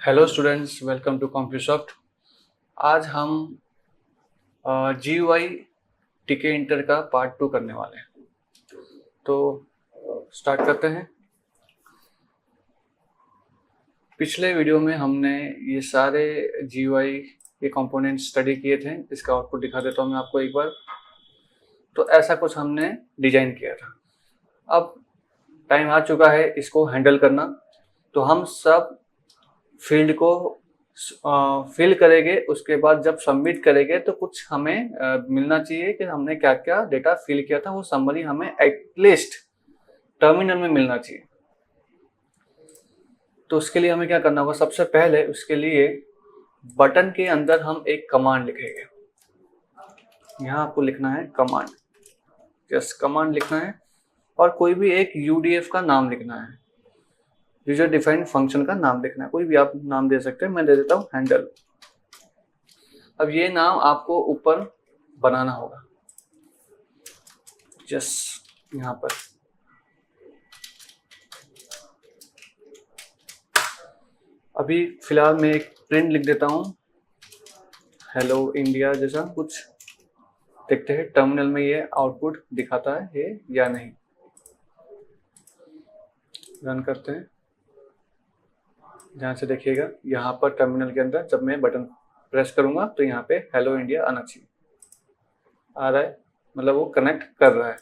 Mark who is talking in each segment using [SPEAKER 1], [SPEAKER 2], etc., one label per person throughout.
[SPEAKER 1] Hello students, welcome to Compusoft. आज हम GUI टीके इंटर का पार्ट 2 करने वाले हैं। तो स्टार्ट करते हैं। पिछले वीडियो में हमने ये सारे GUI के कंपोनेंट स्टडी किए थे। इसका आउटपुट दिखा देता हूँ मैं आपको एक बार। तो ऐसा कुछ हमने डिजाइन किया था। अब टाइम आ चुका है इसको हैंडल करना। तो हम सब फील्ड को फिल करेंगे। उसके बाद जब सबमिट करेंगे तो कुछ हमें मिलना चाहिए कि हमने क्या क्या डेटा फिल किया था। वो समरी हमें एटलीस्ट टर्मिनल में मिलना चाहिए। तो उसके लिए हमें क्या करना होगा, सबसे पहले उसके लिए बटन के अंदर हम एक कमांड लिखेंगे। यहाँ आपको लिखना है कमांड, जस्ट कमांड लिखना है और कोई भी एक UDF का नाम लिखना है। यूजर डिफाइंड फंक्शन का नाम लिखना है। कोई भी आप नाम दे सकते हैं, मैं दे देता हूँ हैंडल। अब ये नाम आपको ऊपर बनाना होगा, जस्ट यहाँ पर। अभी फिलहाल मैं एक प्रिंट लिख देता हूँ, हेलो इंडिया जैसा कुछ। देखते हैं टर्मिनल में ये आउटपुट दिखाता है ये या नहीं। रन करते हैं। ध्यान से देखिएगा, यहाँ पर टर्मिनल के अंदर जब मैं बटन प्रेस करूंगा तो यहाँ पे हेलो इंडिया आना चाहिए। आ रहा है, मतलब वो कनेक्ट कर रहा है।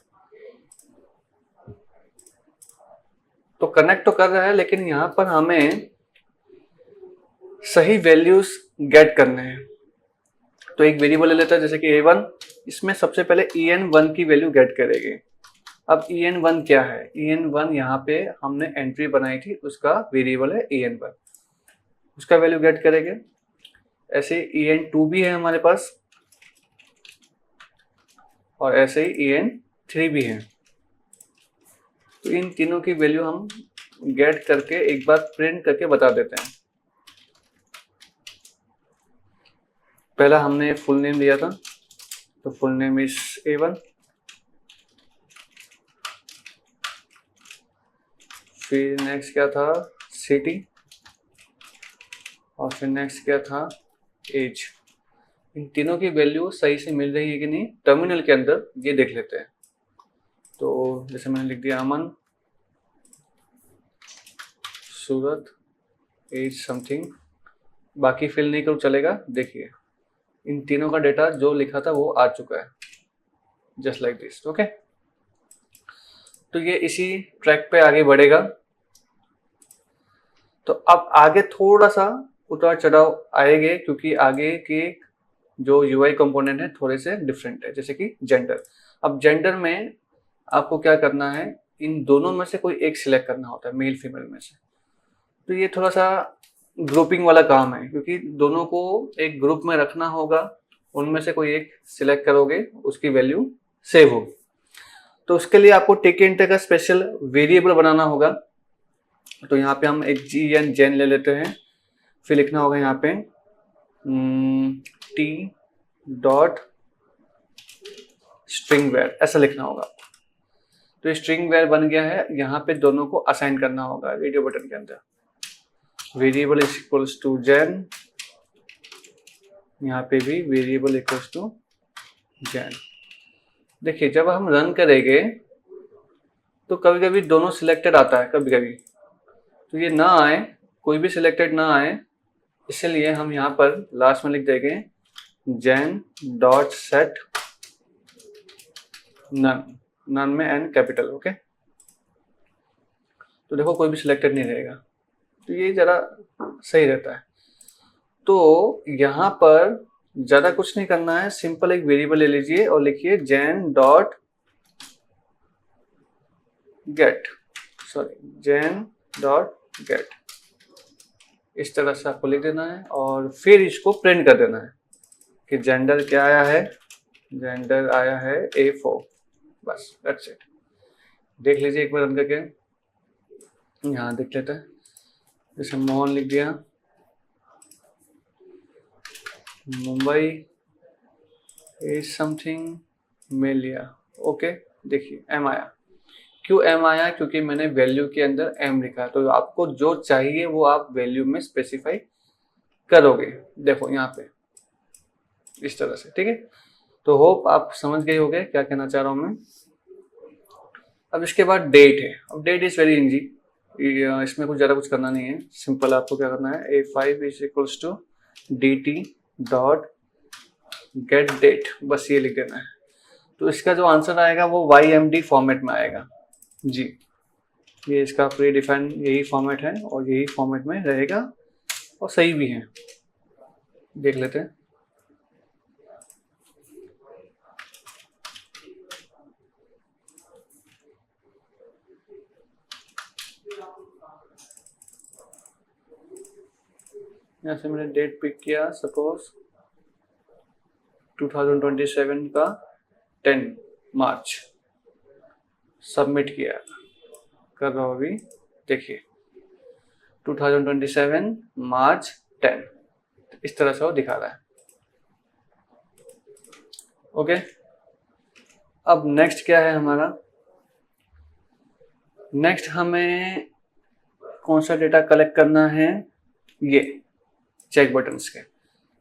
[SPEAKER 1] तो कनेक्ट तो कर रहा है, लेकिन यहाँ पर हमें सही वैल्यूज गेट करने हैं। तो एक वेरिएबल ले लेता है जैसे कि A1। इसमें सबसे पहले EN1 की वैल्यू गेट करेंगे। अब EN1 क्या है? EN1 यहाँ पे हमने एंट्री बनाई थी, उसका वेरिएबल है EN1। उसका वैल्यू गेट करेंगे। ऐसे EN2 भी है हमारे पास और ऐसे ही EN3 भी है। तो इन तीनों की वैल्यू हम गेट करके एक बार प्रिंट करके बता देते हैं। पहला हमने फुल नेम दिया था, तो फुल नेम इज A1। फिर नेक्स्ट क्या था? सिटी। और फिर नेक्स्ट क्या था? एज। इन तीनों की वैल्यू सही से मिल रही है कि नहीं टर्मिनल के अंदर, ये देख लेते हैं। तो जैसे मैंने लिख दिया अमन, सूरत, एज समथिंग। बाकी फिल नहीं करो चलेगा। देखिए इन तीनों का डेटा जो लिखा था वो आ चुका है, जस्ट लाइक दिस। ओके, तो ये इसी ट्रैक पे आगे बढ़ेगा। तो अब आगे थोड़ा सा उतार चढ़ाव आएंगे, क्योंकि आगे के जो UI कंपोनेंट है थोड़े से डिफरेंट है। जैसे कि जेंडर। अब जेंडर में आपको क्या करना है, इन दोनों में से कोई एक सिलेक्ट करना होता है, मेल फीमेल में से। तो ये थोड़ा सा ग्रुपिंग वाला काम है, क्योंकि दोनों को एक ग्रुप में रखना होगा। उनमें से कोई एक सिलेक्ट करोगे, उसकी वैल्यू सेव होगी। तो उसके लिए आपको टेक इंटर का स्पेशल वेरिएबल बनाना होगा। तो यहाँ पे हम एक जेन ले लेते हैं। फिर लिखना होगा यहाँ पे T डॉट स्ट्रिंग वेयर, ऐसा लिखना होगा। तो स्ट्रिंग वेयर बन गया है। यहाँ पे दोनों को असाइन करना होगा रेडियो बटन के अंदर। वेरिएबल इज इक्वल्स टू जेन, यहाँ पे भी वेरिएबल इक्वल्स टू जेन। देखिए जब हम रन करेंगे तो कभी कभी दोनों सिलेक्टेड आता है, कभी कभी तो ये ना आए, कोई भी सिलेक्टेड ना आए, इसलिए हम यहाँ पर लास्ट में लिख देंगे जेन डॉट सेट नन, नन में एन कैपिटल। ओके, तो देखो कोई भी सिलेक्टेड नहीं रहेगा, तो ये जरा सही रहता है। तो यहाँ पर ज्यादा कुछ नहीं करना है, सिंपल एक वेरिएबल ले लीजिए और लिखिए जेन डॉट गेट, जेन डॉट गेट। इस तरह से आपको लिख देना है और फिर इसको प्रिंट कर देना है कि जेंडर क्या आया है। जेंडर आया है A4। बस दैट्स इट। देख लीजिए एक बार रन करके। यहाँ देख लेते हैं, जैसे मोहन लिख दिया, मुंबई इज समथिंग में लिया। ओके, देखिए M आया। क्यों M आया? क्योंकि मैंने वैल्यू के अंदर M लिखा है। तो आपको जो चाहिए वो आप वैल्यू में स्पेसिफाई करोगे। देखो यहाँ पे इस तरह से, ठीक है। तो होप आप समझ गए होंगे क्या कहना चाह रहा हूँ मैं। अब इसके बाद डेट है। अब डेट इज वेरी इजी, इसमें कुछ ज़्यादा कुछ करना नहीं है। सिंपल आपको क्या करना है, A5 is equals to DT dot get date, बस ये लिख देना है। तो इसका जो आंसर आएगा वो YMD फॉर्मेट में आएगा जी। ये इसका प्री डिफाइन यही फॉर्मेट है और यही फॉर्मेट में रहेगा और सही भी है। देख लेते हैं। यहाँ से मैंने डेट पिक किया, सपोज 2027 का 10 मार्च, सबमिट किया, कर रहा हूँ अभी। देखिए 2027 मार्च 10, इस तरह से वो दिखा रहा है। ओके, अब नेक्स्ट क्या है हमारा, नेक्स्ट हमें कौन सा डेटा कलेक्ट करना है, ये चेक बटन्स के।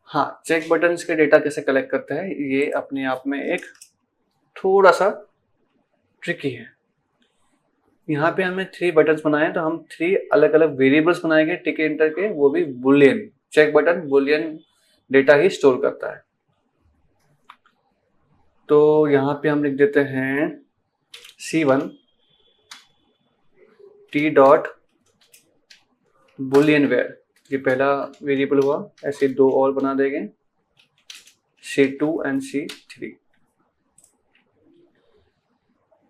[SPEAKER 1] हाँ, चेक बटन्स के डेटा कैसे कलेक्ट करते हैं ये अपने आप में एक थोड़ा सा ट्रिकी है। यहाँ पे हमने 3 बटन्स बनाए, तो हम 3 अलग अलग वेरिएबल्स बनाएंगे टिक एंटर के, वो भी boolean. Check button boolean data ही स्टोर करता है। तो यहाँ पे हम लिख देते हैं C1 T dot Boolean where, ये पहला वेरिएबल हुआ। ऐसे 2 और बना देंगे, C2 एंड C3।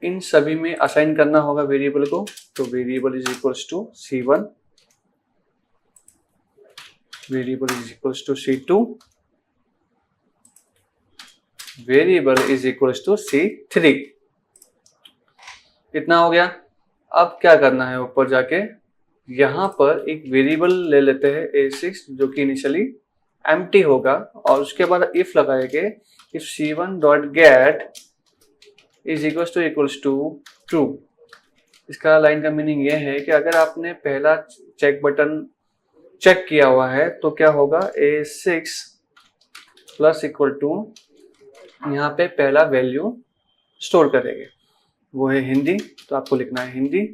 [SPEAKER 1] इन सभी में असाइन करना होगा वेरिएबल को। तो variable is equals to C1, variable is equals to C2, variable is equals to C3। इतना हो गया। अब क्या करना है, ऊपर जाके यहाँ पर एक वेरिएबल ले लेते हैं A6 जो कि इनिशियली एम्प्टी होगा, और उसके बाद इफ लगाएंगे if C1 dot get is equals to true. इसका लाइन का मीनिंग ये है कि अगर आपने पहला चेक बटन चेक किया हुआ है तो क्या होगा, A6 प्लस इक्वल टू यहाँ पे पहला वैल्यू स्टोर करेंगे, वो है हिंदी। तो आपको लिखना है हिंदी।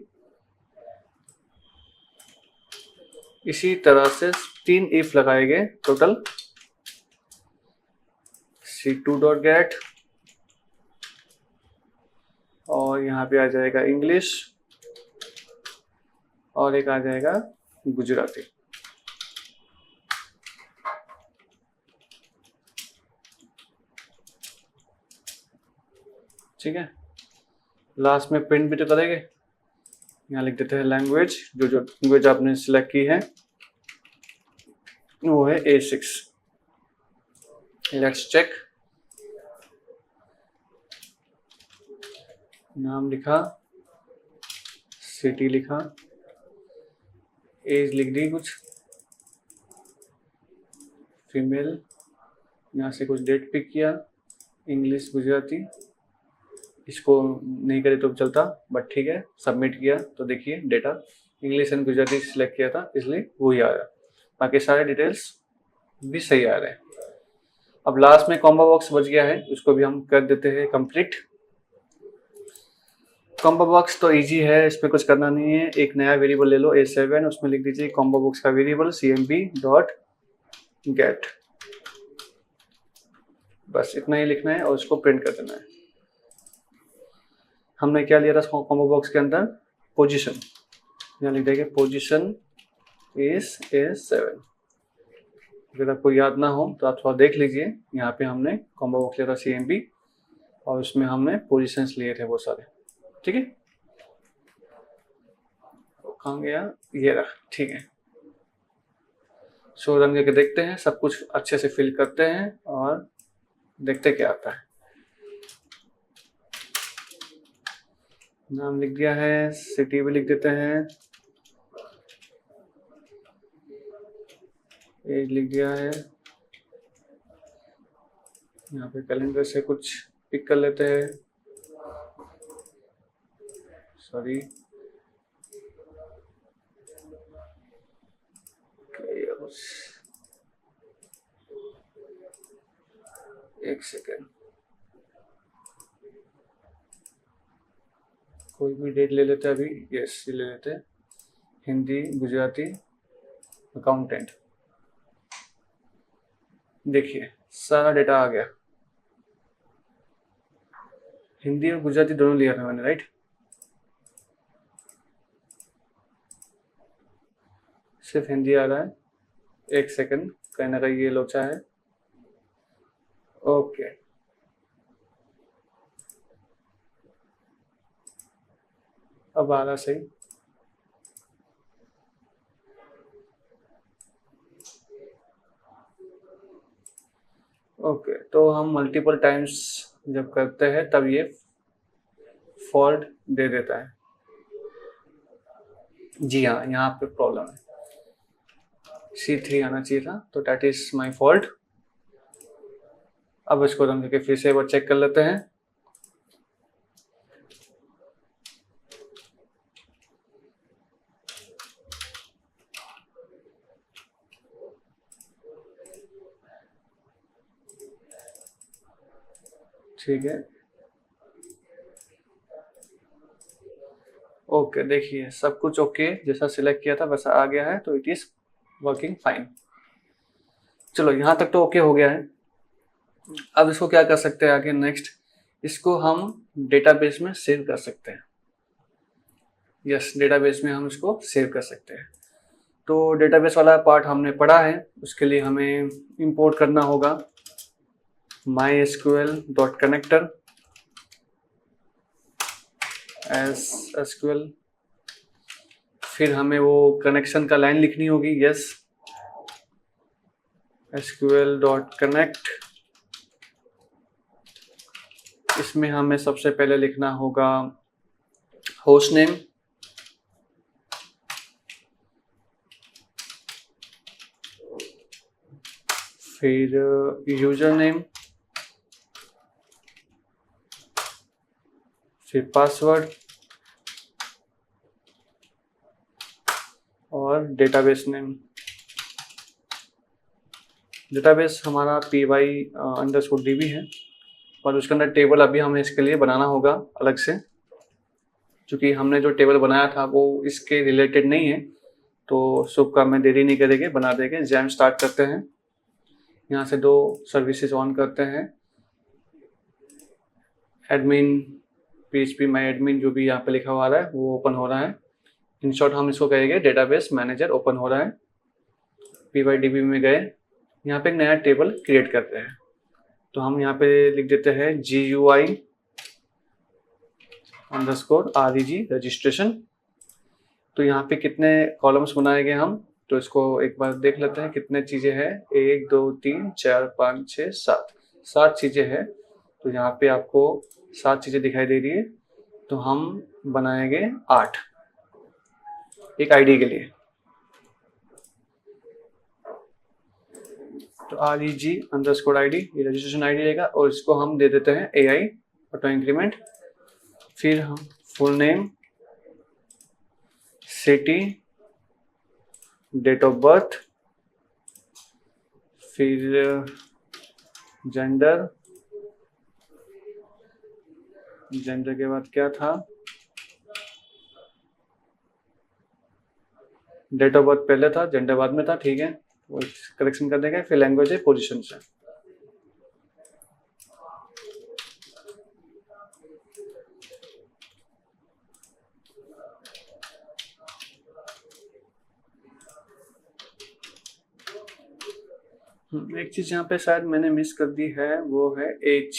[SPEAKER 1] इसी तरह से 3 इफ लगाएंगे टोटल, C2 डॉट गेट, और यहाँ पे आ जाएगा इंग्लिश, और एक आ जाएगा गुजराती। ठीक है, लास्ट में प्रिंट भी तो करेंगे। यहाँ लिख देते हैं लैंग्वेज, जो लैंग्वेज आपने सिलेक्ट की है वो है A6। लेट्स चेक, नाम लिखा, सिटी लिखा, एज लिख दी कुछ, फीमेल, यहाँ से कुछ डेट पिक किया, इंग्लिश गुजराती, इसको नहीं करे तो चलता बट ठीक है, सबमिट किया। तो देखिए data English and Gujarati select किया था इसलिए वही आया, बाकी सारे डिटेल्स भी सही आ रहे हैं। अब लास्ट में कॉम्बो बॉक्स बच गया है, उसको भी हम कर देते हैं कंप्लीट। कॉम्बो बॉक्स तो इजी है, इसमें कुछ करना नहीं है। एक नया वेरिएबल ले लो A7, उसमें लिख दीजिए कॉम्बो बॉक्स का वेरिएबल CMB डॉट गेट, बस इतना ही लिखना है और उसको प्रिंट कर देना है। हमने क्या लिया था कॉम्बो बॉक्स के अंदर, पोजीशन, यहाँ लिख देंगे पोजीशन इज A7। अगर आपको याद ना हो तो आप थोड़ा देख लीजिए, यहाँ पे हमने कॉम्बो बॉक्स लिया था CMB और उसमें हमने पोजीशंस लिए थे वो सारे। ठीक है, कहाँ गया, ये रहा। ठीक है, शो रन करके देखते हैं, सब कुछ अच्छे से फिल करते हैं और देखते क्या आता है। नाम लिख दिया है, सिटी भी लिख देते हैं, एज लिख दिया है। यहाँ पे कैलेंडर से कुछ पिक कर लेते हैं, सॉरी एक सेकेंड, कोई भी डेट ले लेते हैं अभी। यस, ये ले लेते हैं, हिंदी, गुजराती, अकाउंटेंट। देखिए सारा डेटा आ गया। हिंदी और गुजराती दोनों लिया था मैंने, राइट? सिर्फ हिंदी आ रहा है। एक सेकंड, कहीं ना कहीं ये लोचा है। ओके, अब आ रहा सही। ओके, तो हम मल्टीपल टाइम्स जब करते हैं तब ये फॉल्ट दे देता है। जी हाँ, यहाँ पे प्रॉब्लम है। C3 आना चाहिए था, तो दैट इज माय फॉल्ट। अब इसको रन करके फिर से एक बार चेक कर लेते हैं। ठीक है, ओके, देखिए सब कुछ ओके, जैसा सिलेक्ट किया था वैसा आ गया है, तो इट इज वर्किंग फाइन। चलो यहाँ तक तो ओके हो गया है। अब इसको क्या कर सकते हैं आगे नेक्स्ट, इसको हम डेटाबेस में सेव कर सकते हैं। यस, डेटाबेस में हम इसको सेव कर सकते हैं। तो डेटाबेस वाला पार्ट हमने पढ़ा है, उसके लिए हमें इंपोर्ट करना होगा mysql.connector एस एसक्यूएल। फिर हमें वो कनेक्शन का लाइन लिखनी होगी। Yes, sql.connect। इसमें हमें सबसे पहले लिखना होगा होस्ट नेम, फिर यूजर नेम, फिर पासवर्ड और डेटाबेस नेम। डेटाबेस हमारा py_db है, और उसके अंदर टेबल अभी हमें इसके लिए बनाना होगा अलग से, क्योंकि हमने जो टेबल बनाया था वो इसके रिलेटेड नहीं है। तो शुभ काम में देरी नहीं करेंगे, बना देंगे। जैम स्टार्ट करते हैं, यहाँ से 2 सर्विसेज ऑन करते हैं। एडमिन PHP माई एडमिन जो भी यहाँ पे लिखा हुआ आ रहा है वो ओपन हो रहा है। इन शॉर्ट हम इसको कहेंगे डेटाबेस मैनेजर ओपन हो रहा है। pydb में गए, यहाँ पे एक नया टेबल क्रिएट करते हैं। तो हम यहाँ पे लिख देते हैं GUI_reg रजिस्ट्रेशन। तो यहाँ पे कितने कॉलम्स बनाएंगे हम, तो इसको एक बार देख लेते हैं कितने चीजें हैं। 1 2 3 4 5 6 7 चीजें हैं। तो यहाँ पे आपको 7 चीजें दिखाई दे रही है, तो हम बनाएंगे 8 एक आईडी के लिए। तो reg_id ये रजिस्ट्रेशन आईडी रहेगा, और इसको हम दे देते हैं AI ऑटो इंक्रीमेंट। फिर हम full name, city, date of birth, फिर जेंडर के बाद क्या था, डेट ऑफ बर्थ पहले था, जेंडर बाद में था। ठीक है, वो करेक्शन कर देंगे। फिर लैंग्वेज है, पोजीशन से। एक चीज यहाँ पे शायद मैंने मिस कर दी है, वो है एज।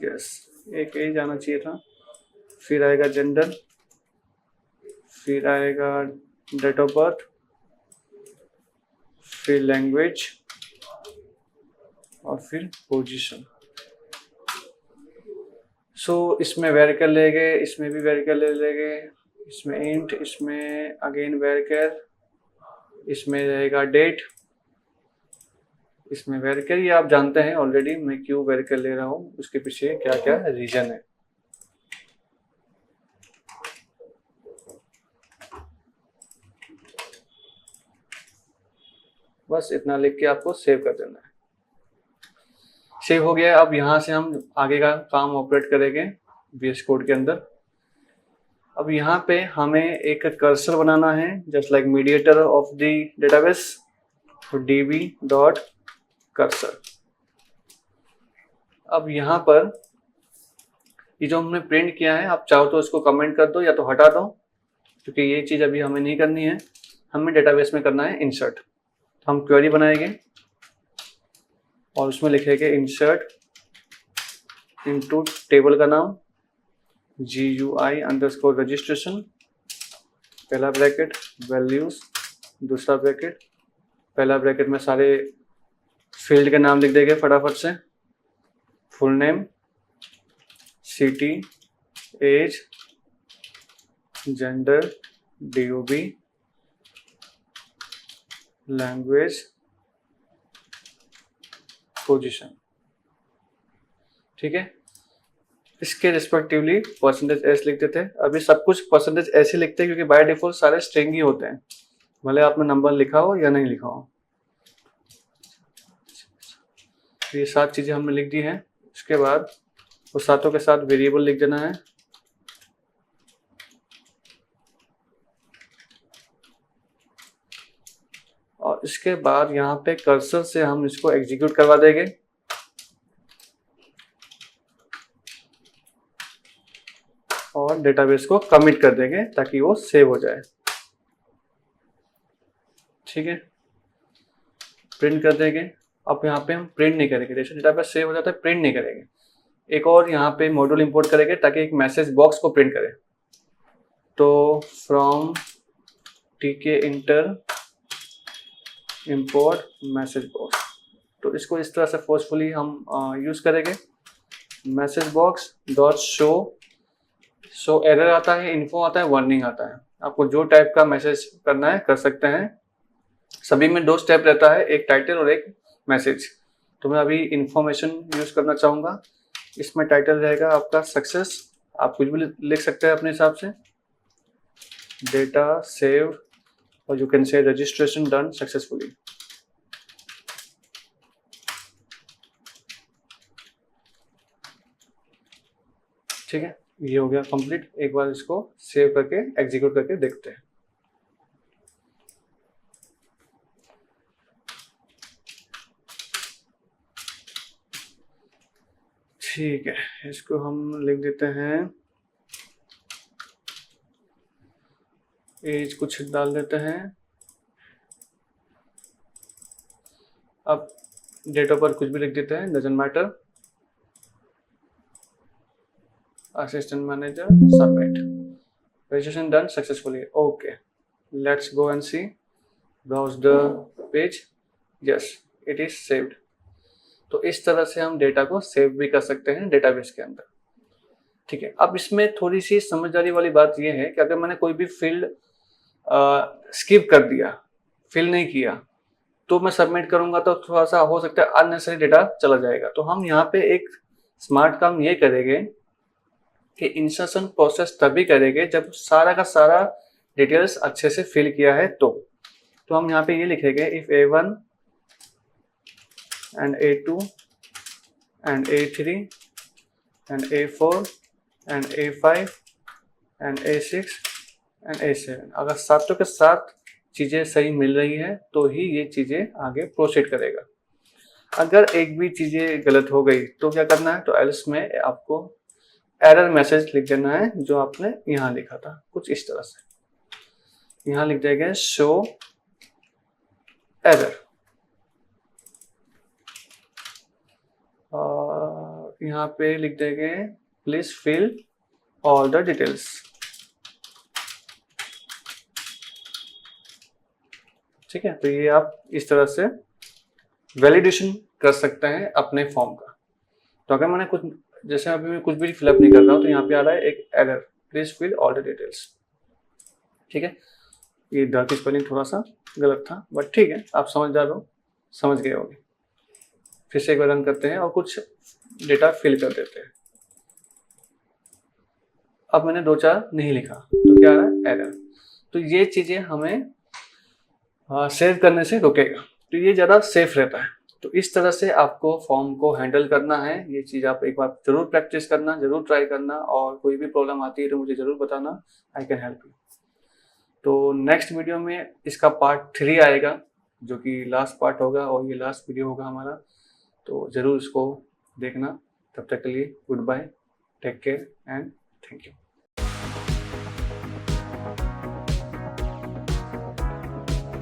[SPEAKER 1] यस, एक एज आना चाहिए था। फिर आएगा जेंडर, फिर आएगा डेट ऑफ बर्थ, फिर लैंग्वेज, और फिर पोजीशन। सो इसमें वेरिएबल लेंगे, इसमें भी वेरिएबल ले लेंगे, इसमें इंट, इसमें अगेन वेरिएबल, इसमें रहेगा डेट, इसमें वेरिएबल। ये आप जानते हैं ऑलरेडी मैं क्यों वेरिएबल ले रहा हूँ, उसके पीछे क्या क्या रीजन है। बस इतना लिख के आपको सेव कर देना है। सेव हो गया। अब यहाँ से हम आगे का काम ऑपरेट करेंगे VS कोड के अंदर। अब यहाँ पे हमें एक कर्सर बनाना है, just like mediator of the database, तो db डॉट कर्सर। अब यहाँ पर ये जो हमने प्रिंट किया है, आप चाहो तो इसको कमेंट कर दो या तो हटा दो, क्योंकि ये चीज़ अभी हमें नहीं करनी है। हमें डेटाबेस में करना है इंसर्ट। तो हम क्वेरी बनाएंगे और उसमें लिखेंगे इंसर्ट इनटू टेबल का नाम GUI अंडरस्कोर रजिस्ट्रेशन, पहला ब्रैकेट वैल्यूज, दूसरा ब्रैकेट, पहला ब्रैकेट में सारे फील्ड के नाम लिख देंगे फटाफट से, full name, city, age, gender, DOB, language, position. ठीक है, इसके रिस्पेक्टिवली %s लिख देते हैं। अभी सब कुछ % ऐसे लिखते हैं क्योंकि बाय डिफॉल्ट सारे स्ट्रिंग ही होते हैं, भले आपने नंबर लिखा हो या नहीं लिखा हो। ये 7 चीजें हमने लिख दी हैं। उसके बाद वो सातों के साथ वेरिएबल लिख देना है। और इसके बाद यहाँ पे कर्सर से हम इसको एग्जीक्यूट करवा देंगे। और डेटाबेस को कमिट कर देंगे ताकि वो सेव हो जाए। ठीक है, प्रिंट कर देंगे। अब यहाँ पे हम प्रिंट नहीं करेंगे, जैसे डेटाबेस सेव हो जाता है प्रिंट नहीं करेंगे। एक और यहाँ पे मॉड्यूल इंपोर्ट करेंगे ताकि एक मैसेज बॉक्स को प्रिंट करे। तो from tk inter import message box, तो इसको इस तरह से फोर्सफुली हम यूज करेंगे। Message box dot show error आता है, इन्फो आता है, वार्निंग आता है। आपको जो टाइप का मैसेज करना है कर सकते हैं। सभी में 2 स्टेप रहता है, एक टाइटल और एक मैसेज। तो मैं अभी इंफॉर्मेशन यूज करना चाहूँगा। इसमें टाइटल रहेगा आपका सक्सेस, आप कुछ भी लिख सकते हैं अपने हिसाब से, डेटा सेव, और you can say registration done successfully. ठीक है, ये हो गया कंप्लीट। एक बार इसको सेव करके एग्जीक्यूट करके देखते हैं। ठीक है, इसको हम लिख देते हैं, एज कुछ डाल देते हैं। अब डेट ऑफ बर्थ कुछ भी लिख देते हैं, doesn't matter. Assistant manager, submit, registration done successfully. Okay, let's go and see, browse the page. Yes, it is saved. तो इस तरह से हम डेटा को सेव भी कर सकते हैं डेटाबेस के अंदर। ठीक है, अब इसमें थोड़ी सी समझदारी वाली बात यह है कि अगर मैंने कोई भी फील्ड स्किप कर दिया, फिल नहीं किया, तो मैं सबमिट करूंगा तो थोड़ा सा हो सकता है अननेसेसरी डेटा चला जाएगा। तो हम यहाँ पे एक स्मार्ट काम ये करेंगे कि इंसर्शन प्रोसेस तभी करेंगे जब सारा का सारा डिटेल्स अच्छे से फिल किया है। तो हम यहाँ पे ये लिखेंगे, if A1 and A2 and A3 and A4 and A5 and A6 and A7, अगर सातों के साथ चीजें सही मिल रही है तो ही ये चीजें आगे प्रोसीड करेगा। अगर एक भी चीजें गलत हो गई तो क्या करना है, तो एल्स में आपको एरर मैसेज लिख देना है, जो आपने यहाँ लिखा था कुछ इस तरह से। यहाँ लिख देंगे शो एरर, और यहाँ पे लिख देंगे please fill all the details. ठीक है, तो ये आप इस तरह से वैलिडेशन कर सकते हैं अपने फॉर्म का। तो अगर मैंने कुछ, जैसे अभी मैं कुछ भी फिलअप नहीं कर रहा हूँ, तो यहाँ पे आ रहा है एक error, please fill all the details. ठीक है, ये द की स्पेलिंग थोड़ा सा गलत था, बट ठीक है, आप समझ गए होंगे। फिर से एक बार रन करते हैं और कुछ डेटा फिल कर देते हैं। अब मैंने 2-4 नहीं लिखा तो क्या आ रहा है, एरर। तो ये चीजें हमें सेव करने से रोकेगा, तो ये ज़्यादा सेफ रहता है। तो इस तरह से आपको फॉर्म को हैंडल करना है। ये चीज़ आप एक बार ज़रूर प्रैक्टिस करना, ज़रूर ट्राई करना, और कोई भी प्रॉब्लम आती है तो मुझे ज़रूर बताना, आई कैन हेल्प यू। तो नेक्स्ट वीडियो में इसका पार्ट 3 आएगा, जो कि लास्ट पार्ट होगा और ये लास्ट वीडियो होगा हमारा, तो ज़रूर इसको देखना। तब तक के लिए goodbye, take care and thank you.